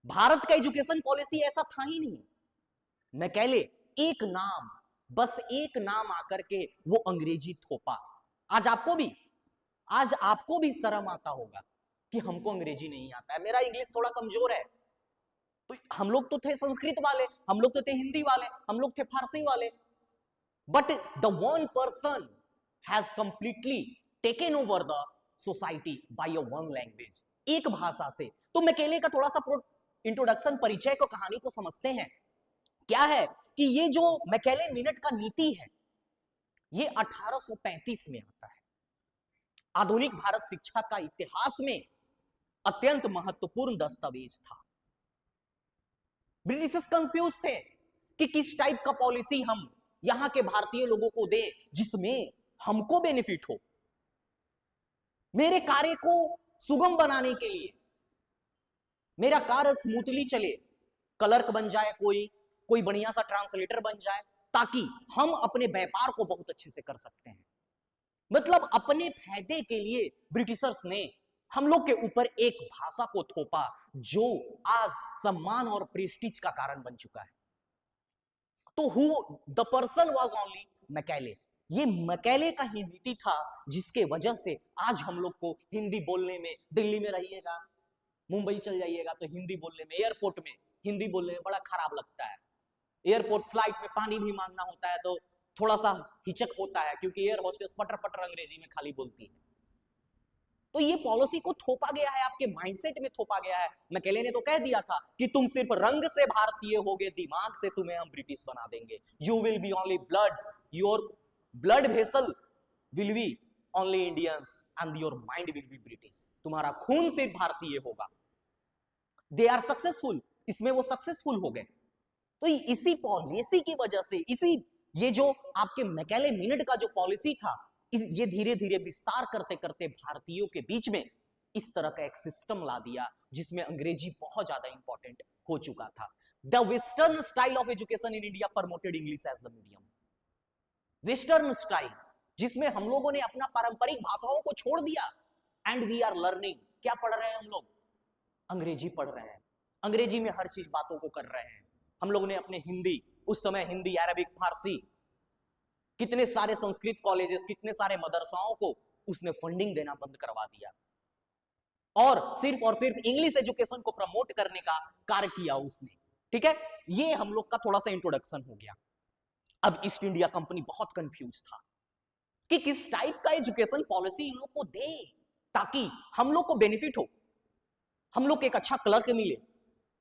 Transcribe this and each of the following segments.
भारत का education policy ऐसा था ही नहीं। मैकेले एक नाम, बस एक नाम आकर के वो अंग्रेजी थोपा। आज आपको भी शर्म आता होगा कि हमको अंग्रेजी नहीं आता है, मेरा इंग्लिश थोड़ा कमजोर है। तो हम लोग तो थे संस्कृत वाले, हम लोग तो थे हिंदी वाले, हम लोग थे फारसी वाले, but the one person has completely taken over the society bye a one language, एक भाषा से। तो मैकेले का थोड़ा सा इंट्रोडक्शन, परिचय को, कहानी को समझते हैं। क्या है कि ये जो मैकेले मिनट का नीति है, ये 1835 में आता है। आधुनिक भारत शिक्षा का इतिहास में अत्यंत महत्वपूर्ण दस्तावेज था। ब्रिटिशर्स कंफ्यूज थे कि किस टाइप का पॉलिसी हम यहां के भारतीय लोगों को दें जिसमें हमको बेनिफिट हो। मेरे कार्य को सुगम बनाने के लिए, मेरा कार्य स्मूथली चले, क्लर्क बन जाए, कोई बढ़िया सा ट्रांसलेटर बन जाए, ताकि हम अपने व्यापार को बहुत अच्छे से कर सकते हैं। मतलब अपने फायदे के लिए ब्रिटिशर्स ने हम लोग के ऊपर एक भाषा को थोपा जो आज सम्मान और प्रेस्टीज का कारण बन चुका है। तो who the person was only Macaulay. ये मैकेले का ही नीति था जिसके वजह से आज हम लोग को हिंदी बोलने में, दिल्ली में रहिएगा, मुंबई चल जाइएगा तो हिंदी बोलने में, एयरपोर्ट में हिंदी बोलने में बड़ा खराब लगता है। एयरपोर्ट फ्लाइट में पानी भी मांगना होता है तो थोड़ा सा हिचक होता है, क्योंकि एयर होस्टेस पटर पटर अंग्रेजी में खाली बोलती है। तो ये पॉलिसी को थोपा गया है, आपके माइंडसेट में थोपा गया है। मैकेले ने तो कह दिया था कि तुम सिर्फ रंग से भारतीय होगे, दिमाग से तुम्हें हम ब्रिटिश बना देंगे। You will be only blood, your blood vessel will be only Indians and your mind will be British. तुम्हारा खून सिर्फ भारतीय होगा। दे आर सक्सेसफुल, इसमें वो सक्सेसफुल हो गए। तो इसी पॉलिसी की वजह से, ये जो आपके मैकेले मिनट का जो पॉलिसी था, ये धीरे धीरे विस्तार करते करते भारतीयों के बीच में इस तरह का एक सिस्टम ला दिया जिसमें अंग्रेजी बहुत ज्यादा इंपॉर्टेंट हो चुका था। The western style of education in India promoted English as the medium. Western style जिसमें हम लोगों ने अपना पारंपरिक भाषाओं को छोड़ दिया, एंड वी आर लर्निंग। क्या पढ़ रहे हैं हम लोग? अंग्रेजी पढ़ रहे हैं, अंग्रेजी में हर चीज बातों को कर रहे हैं। हम लोग ने अपने हिंदी, उस समय हिंदी, अरबिक, फारसी, कितने सारे संस्कृत कॉलेजेस, कितने सारे मदरसाओं को उसने फंडिंग देना बंद करवा दिया और सिर्फ इंग्लिश एजुकेशन को प्रमोट करने का कार्य किया उसने। ठीक है, ये हम लोग का थोड़ा सा इंट्रोडक्शन हो गया। अब ईस्ट इंडिया कंपनी बहुत कंफ्यूज था कि किस टाइप का एजुकेशन पॉलिसी इन लोग को दे ताकि हम लोग को बेनिफिट हो, हम लोग को एक अच्छा क्लर्क मिले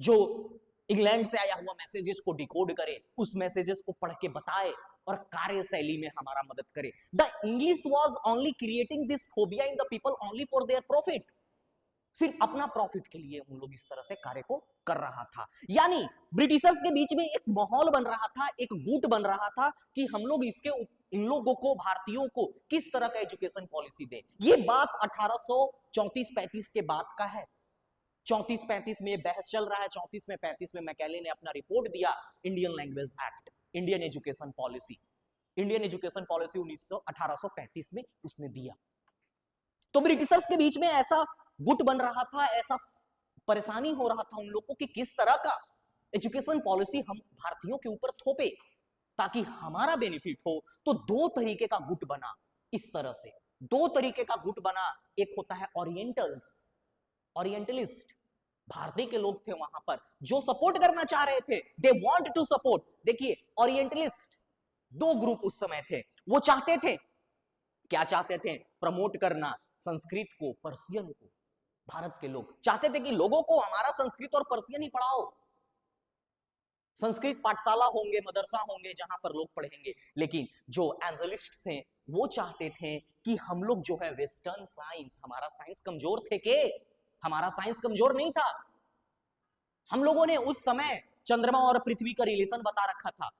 जो इंग्लैंड से आया हुआ मैसेजेस को डिकोड करे, उस मैसेजेस को पढ़ के बताए और कार्यशैली में हमारा मदद करे। The English was only creating this phobia in the people only for their profit. सिर्फ अपना प्रॉफिट के लिए उन लोग इस तरह से कार्य को कर रहा था। यानी ब्रिटिशर्स के बीच में एक माहौल बन रहा था, एक गुट बन रहा था कि हम लोग इन लोगों को, भारतीयों को किस तरह का एजुकेशन पॉलिसी दे। ये बात 1834-35 के बाद का है। 34-35 में बहस चल रहा है। 34 में 35 में मैकेले ने अपना रिपोर्ट दिया, Indian language act, Indian education policy. Indian education policy 1835 में उसने दिया। तो ब्रिटिशर्स के बीच में ऐसा गुट बन रहा था, ऐसा परेशानी हो रहा था उन लोगों को कि किस तरह का एजुकेशन पॉलिसी हम भारतीयों के ऊपर थोपे ताकि हमारा बेनिफिट हो। तो दो तरीके का गुट बना, इस तरह से दो तरीके का गुट बना। एक होता है ओरिएंटल्स, ओरिएंटलिस्ट, भारतीय के लोग थे वहां पर जो सपोर्ट करना चाह रहे थे, दे वांट टू सपोर्ट। देखिए, ओरिएंटलिस्ट दो ग्रुप उस समय थे। वो चाहते थे, क्या चाहते थे? प्रमोट करना संस्कृत को, पर्शियन को। भारत के लोग चाहते थे कि लोगों को हमारा संस्कृत और पर्शियन ही पढ़ाओ, संस्कृत पाठशाला होंगे, मदरसा होंगे जहां पर लोग पढ़ेंगे। लेकिन जो एंजलिस्ट थे वो चाहते थे कि हम लोग जो है वेस्टर्न साइंस, हमारा साइंस कमजोर थे के? हमारा साइंस कमजोर नहीं था। हम लोगों ने उस समय चंद्रमा और पृथ्वी का रिलेशन बता रखा था,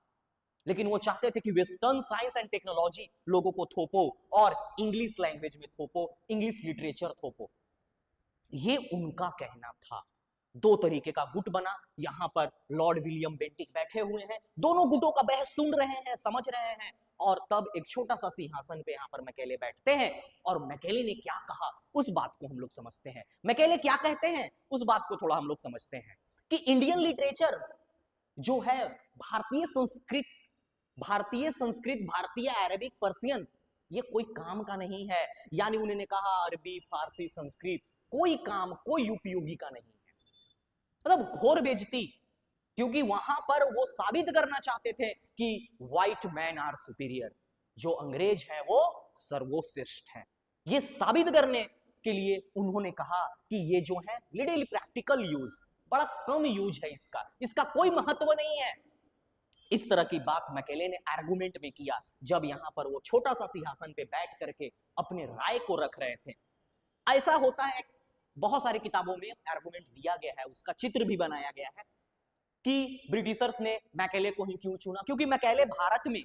लेकिन वो चाहते थे कि वेस्टर्न साइंस एंड टेक्नोलॉजी लोगों को थोपो और इंग्लिश लैंग्वेज में थोपो, इंग्लिश लिटरेचर थोपो। ये उनका कहना था। दो तरीके का गुट बना। यहां पर लॉर्ड विलियम बेंटिक बैठे हुए हैं, दोनों गुटों का बहस सुन रहे हैं, समझ रहे हैं। और तब एक छोटा सा सिंहासन पे यहां पर मैकेले बैठते हैं और मैकेले ने क्या कहा उस बात को हम लोग समझते हैं। मैकेले क्या कहते हैं उस बात को थोड़ा हम लोग समझते हैं कि इंडियन लिटरेचर जो है भारतीय संस्कृत, भारतीय अरबिक, पर्शियन, ये कोई काम का नहीं है। यानी उन्होंने कहा अरबी, फारसी, संस्कृत कोई काम, कोई उपयोगी का नहीं है। मतलब घोर बेइज्जती, क्योंकि वहां पर वो साबित करना चाहते थे कि व्हाइट मैन आर सुपीरियर, जो अंग्रेज है वो सर्वश्रेष्ठ है। ये साबित करने के लिए उन्होंने कहा कि ये जो है लिटिल प्रैक्टिकल यूज, बड़ा कम यूज है इसका कोई महत्व नहीं है। इस तरह की बात मैकेले ने आर्गुमेंट में किया जब यहां पर वो छोटा सा सिंहासन पे बैठ करके अपने राय को रख रहे थे। ऐसा होता है, बहुत सारी किताबों में आर्गुमेंट दिया गया है, उसका चित्र भी बनाया गया है कि ब्रिटिशर्स ने मैकेले को ही क्यों चुना, क्योंकि मैकेले भारत में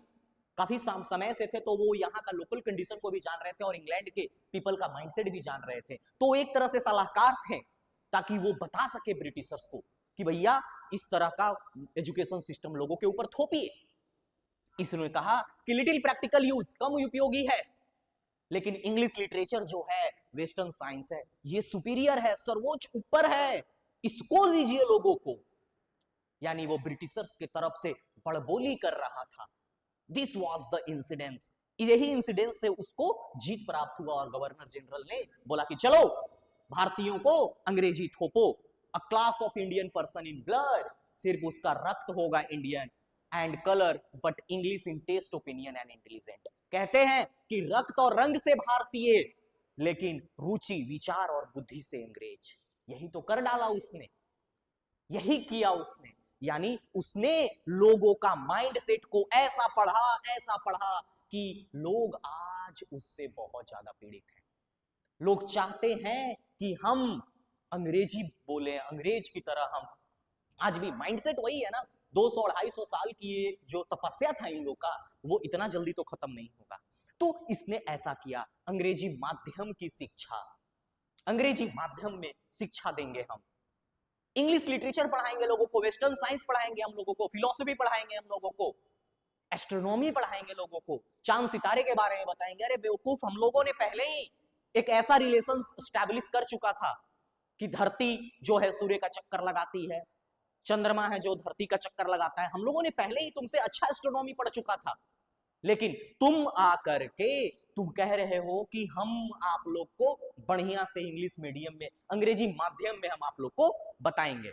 काफी समय से थे, तो वो यहाँ का लोकल कंडीशन को भी जान रहे थे और इंग्लैंड के पीपल का माइंडसेट भी जान रहे थे। तो एक तरह से सलाहकार थे, ताकि वो बता सके ब्रिटिशर्स को कि भैया इस तरह का एजुकेशन सिस्टम लोगों के ऊपर थोपिए। इसने कहा कि लिटिल प्रैक्टिकल यूज, कम उपयोगी है, लेकिन इंग्लिश लिटरेचर जो है, वेस्टर्न साइंस है, ये सुपीरियर है, सर्वोच्च ऊपर है, इसको लीजिए लोगों को। यानी वो ब्रिटिशर्स के तरफ से बड़बोली कर रहा था। दिस वॉज द इंसिडेंस, यही इंसिडेंस से उसको जीत प्राप्त हुआ और गवर्नर जनरल ने बोला कि चलो भारतीयों को अंग्रेजी थोपो। A class of Indian person in blood, सिर्फ उसका रक्त होगा Indian, and colour but English in taste, opinion and intelligent. कहते हैं कि रक्त और रंग से भारतीय, लेकिन रुचि, विचार और बुद्धि से अंग्रेज। यही तो कर डाला उसने, यही किया उसने। यानी उसने लोगों का माइंडसेट को ऐसा पढ़ा कि लोग आज उससे बहुत ज्यादा पीड़ित हैं। लोग चाहते हैं कि हम अंग्रेजी बोले, अंग्रेज की तरह हम। आज भी माइंडसेट वही है ना, 200-250 साल की ये जो तपस्या था इन लोग का, वो इतना जल्दी तो खत्म नहीं होगा। तो इसने ऐसा किया, अंग्रेजी माध्यम की शिक्षा, अंग्रेजी माध्यम में शिक्षा देंगे हम, इंग्लिश लिटरेचर पढ़ाएंगे लोगों को, वेस्टर्न साइंस पढ़ाएंगे हम लोगों को, फिलॉसफी पढ़ाएंगे हम लोगों को, एस्ट्रोनॉमी पढ़ाएंगे लोगों को, चांद सितारे के बारे में बताएंगे। अरे बेवकूफ, हम लोगों ने पहले ही एक ऐसा रिलेशन स्टैब्लिश कर चुका था कि धरती जो है सूर्य का चक्कर लगाती है, चंद्रमा है जो धरती का चक्कर लगाता है। हम लोगों ने पहले ही तुमसे अच्छा एस्ट्रोनॉमी पढ़ चुका था, लेकिन तुम आकर के तुम कह रहे हो कि हम आप लोग को बढ़िया से इंग्लिश मीडियम में, अंग्रेजी माध्यम में हम आप लोग को बताएंगे।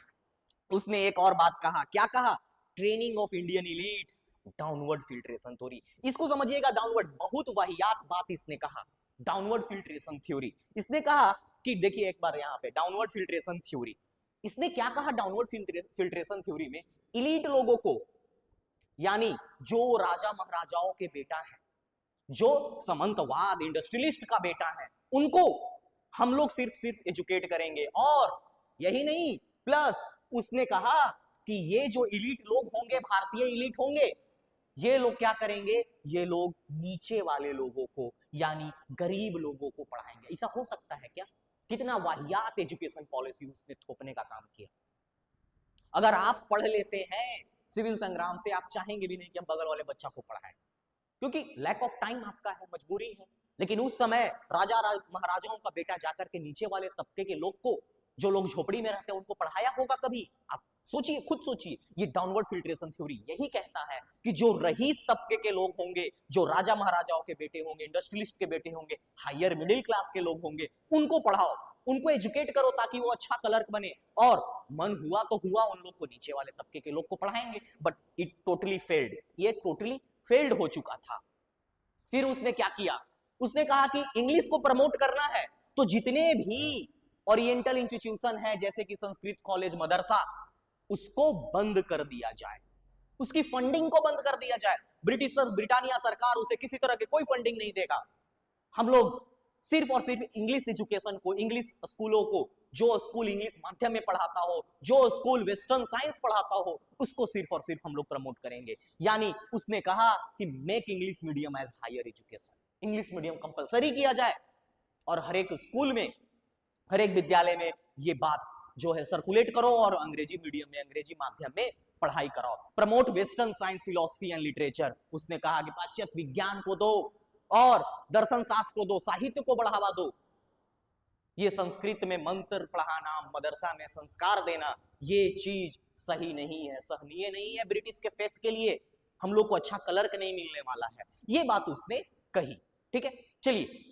उसने एक और बात कहा, क्या कहा? Training of Indian elites, downward filtration theory. इसको समझिएगा, डाउनवर्ड, बहुत वाहियात बात इसने कहा, डाउनवर्ड फिल्ट्रेशन थ्योरी। इसने कहा कि देखिए एक बार यहां पे डाउनवर्ड फिल्ट्रेशन थ्योरी, इसने क्या कहा? डाउनवर्ड फिल्ट्रेशन थ्योरी में इलीट लोगों को, यानी जो राजा महाराजाओं के बेटा है, जो सामंतवाद इंडस्ट्रियलिस्ट का बेटा है, उनको हम लोग सिर्फ एजुकेट करेंगे। और यही नहीं, प्लस उसने कहा कि ये जो इलीट लोग होंगे, भारतीय इलीट होंगे, ये लोग क्या करेंगे? ये लोग नीचे वाले लोगों को, यानी गरीब लोगों को पढ़ाएंगे। ऐसा हो सकता है क्या? कितना वाहियात एजुकेशन पॉलिसी उसने थोपने का काम किया। अगर आप पढ़ लेते हैं सिविल संग्राम से, आप चाहेंगे भी नहीं कि हम बगल वाले बच्चा को पढ़ाएं, क्योंकि लैक ऑफ टाइम आपका है, मजबूरी है। लेकिन उस समय महाराजाओं का बेटा जाकर के नीचे वाले तबके के लोग को, जो लोग झोपड़ी में रहते हैं, उनको पढ़ाया होगा कभी? आप सोचिए, खुद सोचिए। ये डाउनवर्ड फिल्ट्रेशन थ्योरी यही कहता है कि जो रईस तबके के लोग होंगे, जो राजा महाराजाओं के बेटे होंगे, इंडस्ट्रियलिस्ट के बेटे होंगे, हायर मिडिल क्लास के लोग होंगे, उनको पढ़ाओ, उनको एजुकेट करो, ताकि वो अच्छा क्लर्क बने। और मन हुआ तो हुआ, उन लोग को, नीचे वाले तबके के लोग को पढ़ाएंगे। बट इट टोटली फेल्ड, ये टोटली फेल्ड हो चुका था। फिर उसने क्या किया? उसने कहा कि इंग्लिश को प्रमोट करना है, तो जितने भी ओरिएंटल इंस्टीट्यूशन है, जैसे कि संस्कृत कॉलेज, मदरसा, उसको बंद कर दिया जाए, उसकी फंडिंग को बंद कर दिया जाए। ब्रिटानिया सरकार उसे किसी तरह की कोई फंडिंग नहीं देगा। हम लोग सिर्फ और सिर्फ इंग्लिश एजुकेशन को, इंग्लिश स्कूलों को, जो स्कूल इंग्लिश माध्यम में पढ़ाता हो, जो स्कूल वेस्टर्न साइंस पढ़ाता हो, उसको सिर्फ और सिर्फ हम लोग प्रमोट करेंगे। यानी उसने कहा कि make English medium as higher education, English medium compulsory किया जाए, और हर एक स्कूल में, हर एक विद्यालय में ये बात जो है सर्कुलेट करो, और अंग्रेजी मीडियम में, अंग्रेजी माध्यम में पढ़ाई कराओ। Promote western science, philosophy and literature. उसने कहा कि पाश्चात्य विज्ञान को दो, और दर्शन शास्त्र को दो, साहित्य को बढ़ावा दो। ये संस्कृत में मंत्र पढ़ाना, मदरसा में संस्कार देना, ये चीज सही नहीं है, सहनीय नहीं है ब्रिटिश के फेथ के लिए। हम लोग को अच्छा क्लर्क नहीं मिलने वाला है, ये बात उसने कही। ठीक है, चलिए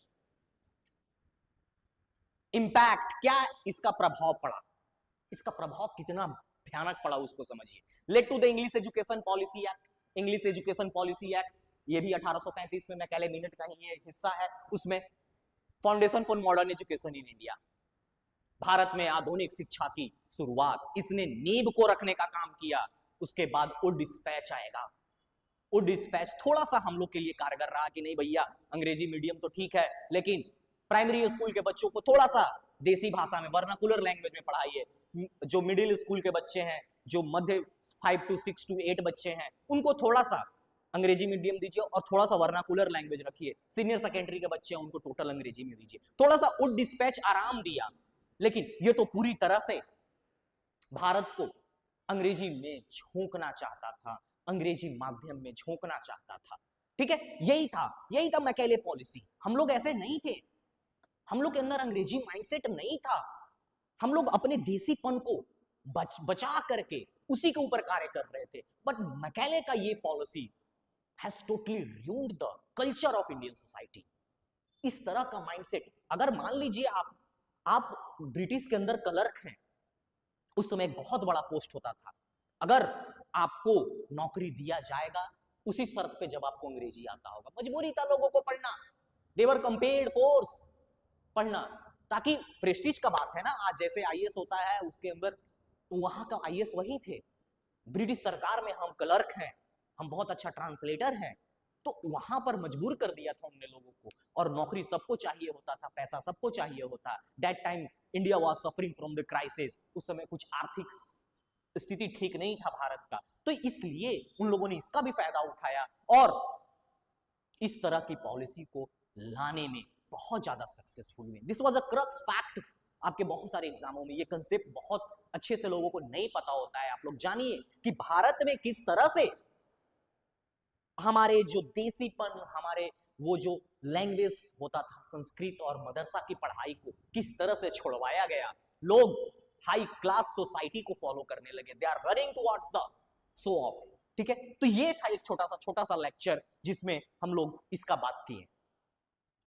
इंपैक्ट क्या इसका प्रभाव पड़ा, इसका प्रभाव कितना भयानक पड़ा उसको समझिए। Led to the English education policy act. English education policy act ये भी 1835 में मैकेले मिनट का ही ये हिस्सा है। उसमें foundation for modern education in India, Bharat में आधुनिक शिक्षा की शुरुआत, इसने नींव को रखने का काम किया। उसके बाद वो डिस्पैच आएगा। वो डिस्पैच थोड़ा सा हम लोग के लिए कारगर रहा कि नहीं भैया अंग्रेजी मीडियम तो ठीक है, लेकिन प्राइमरी स्कूल के बच्चों को थोड़ा सा देसी भाषा में, वर्नाकुलर लैंग्वेज में पढ़ाइए। जो मिडिल स्कूल के बच्चे हैं, जो मध्य 5 to 6 to 8 बच्चे हैं, उनको थोड़ा सा अंग्रेजी मीडियम दीजिए और थोड़ा सा वर्नाकुलर लैंग्वेज रखिए। सीनियर सेकेंडरी के बच्चे हैं उनको टोटल अंग्रेजी में दीजिए। थोड़ा सा वो डिस्पैच आराम दिया, लेकिन ये तो पूरी तरह से भारत को अंग्रेजी में झोंकना चाहता था, अंग्रेजी माध्यम में झोंकना चाहता था। ठीक है, यही था मैकेले पॉलिसी। हम लोग ऐसे नहीं थे, हम लोग के अंदर अंग्रेजी माइंडसेट नहीं था। हम लोग अपने देसीपन को बचा करके उसी के ऊपर कार्य कर रहे थे। बट मैकेले का ये policy has totally ruined the culture of Indian society. इस तरह का माइंडसेट, अगर मान लीजिए आप ब्रिटिश के अंदर क्लर्क हैं, उस समय एक बहुत बड़ा पोस्ट होता था, अगर आपको नौकरी दिया जाएगा उसी शर्त पे जब आपको अंग्रेजी आता होगा। मजबूरी था लोगों को पढ़ना, देवर कंपेयर्ड फोर्स पढ़ना, ताकि प्रेस्टीज का बात है ना। आज जैसे आईएएस होता है उसके अंदर, तो वहां का आईएएस वही थे। ब्रिटिश सरकार में हम क्लर्क हैं, हम बहुत अच्छा ट्रांसलेटर हैं, तो वहां पर मजबूर कर दिया था उनने लोगों को। और नौकरी सबको चाहिए होता था, पैसा सबको चाहिए होता। That time India was suffering from the crisis. उस समय कुछ आर्थिक स्थिति ठीक नहीं था भारत का, तो इसलिए उन लोगों ने इसका भी फायदा उठाया और इस तरह की पॉलिसी को लाने में बहुत ज्यादा सक्सेसफुल हुए। This was a crux fact. आपके बहुत सारे एग्जामों में ये कंसेप्ट बहुत अच्छे से लोगों को नहीं पता होता है। आप लोग जानिए कि भारत में किस तरह से हमारे जो देसीपन, हमारे वो जो लैंग्वेज होता था संस्कृत और मदरसा की पढ़ाई को किस तरह से छोड़वाया गया। लोग हाई क्लास सोसाइटी को फॉलो करने लगे, they are running towards the show off. ठीक है, तो ये था एक छोटा सा लेक्चर जिसमें हम लोग इसका बात किए।